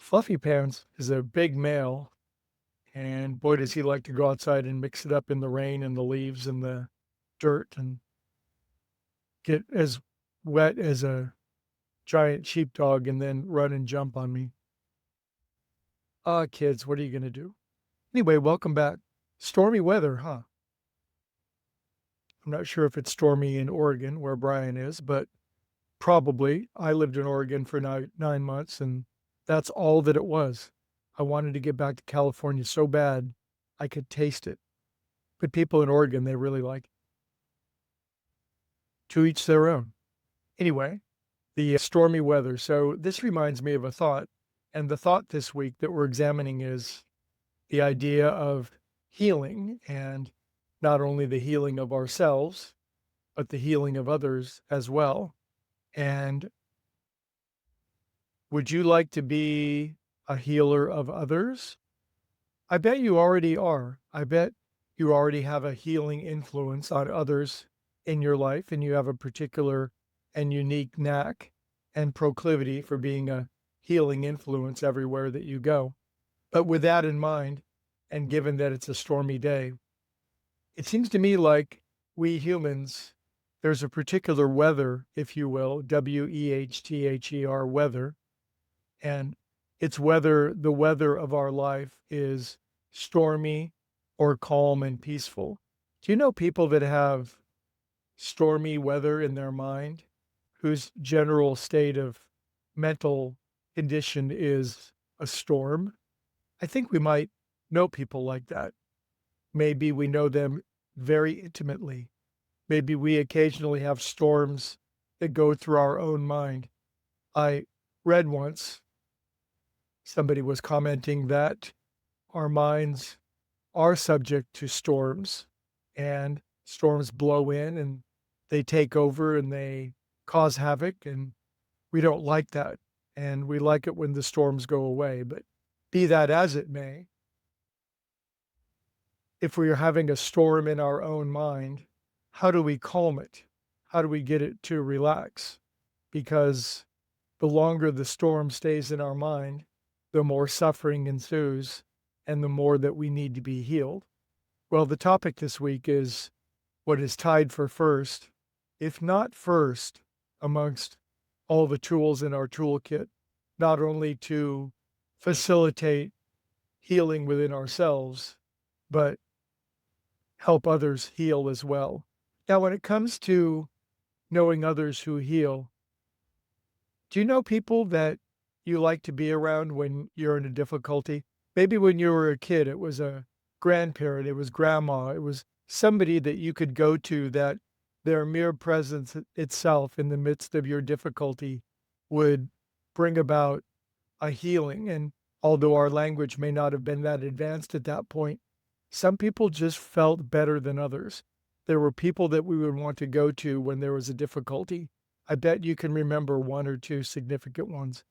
Fluffy Pants is a big male, and boy, does he like to go outside and mix it up in the rain and the leaves and the dirt and get as wet as a giant sheepdog and then run and jump on me. Ah, kids, what are you going to do? Anyway, welcome back. Stormy weather, huh? I'm not sure if it's stormy in Oregon where Brian is, but probably. I lived in Oregon for 9 months, and that's all that it was. I wanted to get back to California so bad I could taste it. But people in Oregon, they really like it. To each their own. Anyway, the stormy weather. So this reminds me of a thought. And the thought this week that we're examining is the idea of healing, and not only the healing of ourselves, but the healing of others as well. And would you like to be a healer of others? I bet you already are. I bet you already have a healing influence on others in your life, and you have a particular and unique knack and proclivity for being a healing influence everywhere that you go. But with that in mind, and given that it's a stormy day, it seems to me like we humans, there's a particular weather, if you will, weather, weather, and it's whether the weather of our life is stormy or calm and peaceful. Do you know people that have stormy weather in their mind, whose general state of mental condition is a storm? I think we might know people like that. Maybe we know them very intimately. Maybe we occasionally have storms that go through our own mind. I read once, somebody was commenting that our minds are subject to storms, and storms blow in and they take over and they cause havoc, and we don't like that. And we like it when the storms go away. But be that as it may, if we are having a storm in our own mind, how do we calm it? How do we get it to relax? Because the longer the storm stays in our mind, the more suffering ensues and the more that we need to be healed. Well, the topic this week is what is tied for first, if not first, amongst all the tools in our toolkit, not only to facilitate healing within ourselves, but help others heal as well. Now, when it comes to knowing others who heal, do you know people that you like to be around when you're in a difficulty? Maybe when you were a kid, it was a grandparent, it was grandma, it was somebody that you could go to that their mere presence itself in the midst of your difficulty would bring about a healing. And although our language may not have been that advanced at that point, some people just felt better than others. There were people that we would want to go to when there was a difficulty. I bet you can remember one or two significant ones.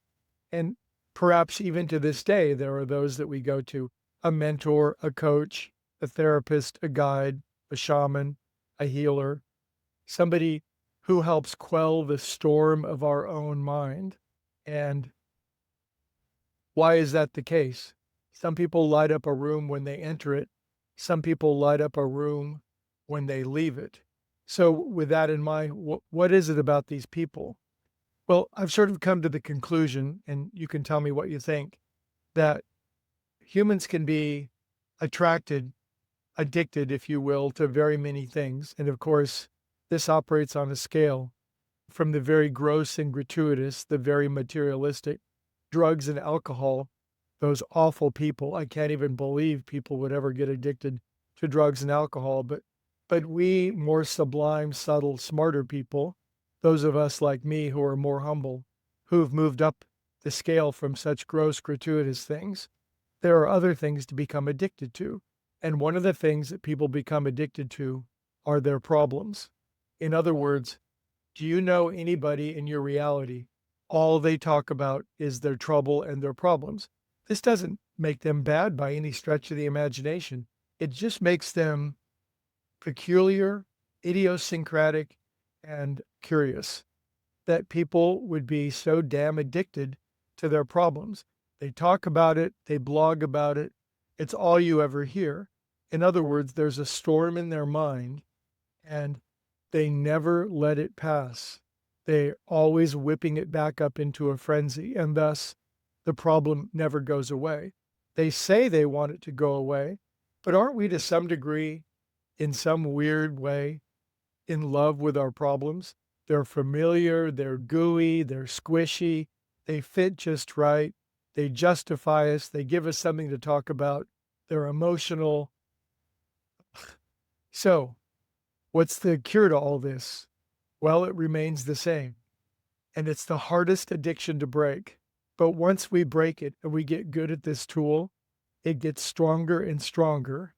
And perhaps even to this day, there are those that we go to: a mentor, a coach, a therapist, a guide, a shaman, a healer, somebody who helps quell the storm of our own mind. And why is that the case? Some people light up a room when they enter it. Some people light up a room when they leave it. So with that in mind, what is it about these people? Well, I've sort of come to the conclusion, and you can tell me what you think, that humans can be attracted, addicted, if you will, to very many things. And of course, this operates on a scale from the very gross and gratuitous, the very materialistic, drugs and alcohol, those awful people. I can't even believe people would ever get addicted to drugs and alcohol. But we more sublime, subtle, smarter people, those of us like me who are more humble, who've moved up the scale from such gross, gratuitous things, there are other things to become addicted to. And one of the things that people become addicted to are their problems. In other words, do you know anybody in your reality, all they talk about is their trouble and their problems? This doesn't make them bad by any stretch of the imagination. It just makes them peculiar, idiosyncratic, and curious, that people would be so damn addicted to their problems. They talk about it, they blog about it. It's all you ever hear. In other words, there's a storm in their mind and they never let it pass. They're always whipping it back up into a frenzy, and thus the problem never goes away. They say they want it to go away, but aren't we to some degree, in some weird way, in love with our problems? They're familiar, they're gooey, they're squishy, they fit just right, they justify us, they give us something to talk about, they're emotional. So, what's the cure to all this? Well, it remains the same. And it's the hardest addiction to break. But once we break it and we get good at this tool, it gets stronger and stronger.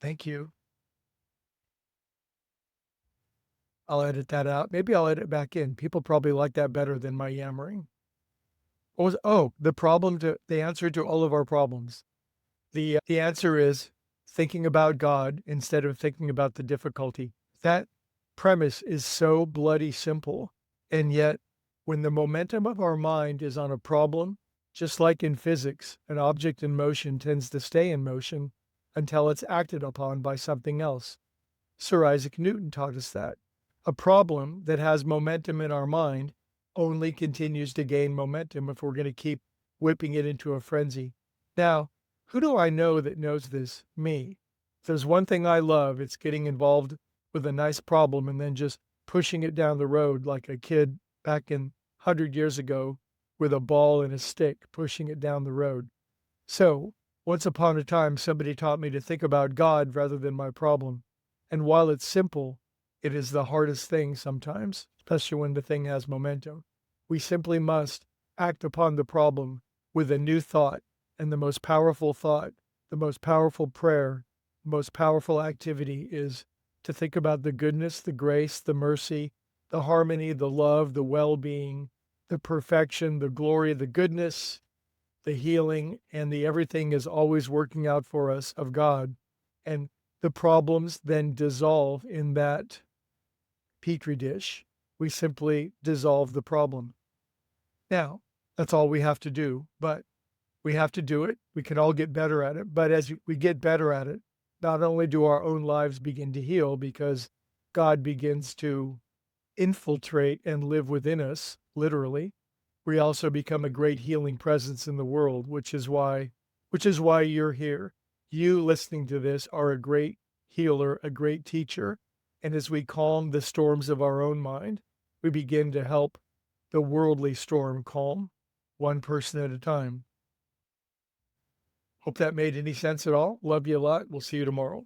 Thank you. I'll edit that out. Maybe I'll edit back in. People probably like that better than my yammering. The answer to all of our problems. The answer is thinking about God instead of thinking about the difficulty. That premise is so bloody simple. And yet, when the momentum of our mind is on a problem, just like in physics, an object in motion tends to stay in motion until it's acted upon by something else. Sir Isaac Newton taught us that. A problem that has momentum in our mind only continues to gain momentum if we're going to keep whipping it into a frenzy. Now, who do I know that knows this? Me. If there's one thing I love, it's getting involved with a nice problem and then just pushing it down the road like a kid back in 100 years ago with a ball and a stick, pushing it down the road. So, once upon a time, somebody taught me to think about God rather than my problem. And while it's simple, it is the hardest thing sometimes, especially when the thing has momentum. We simply must act upon the problem with a new thought, and the most powerful thought, the most powerful prayer, the most powerful activity is to think about the goodness, the grace, the mercy, the harmony, the love, the well-being, the perfection, the glory, the goodness, the healing, and the everything is always working out for us of God. And the problems then dissolve in that petri dish. We simply dissolve the problem. Now, that's all we have to do, but we have to do it. We can all get better at it. But as we get better at it, not only do our own lives begin to heal because God begins to infiltrate and live within us, literally, we also become a great healing presence in the world, which is why you're here. You listening to this are a great healer, a great teacher. And as we calm the storms of our own mind, we begin to help the worldly storm calm, one person at a time. Hope that made any sense at all. Love you a lot. We'll see you tomorrow.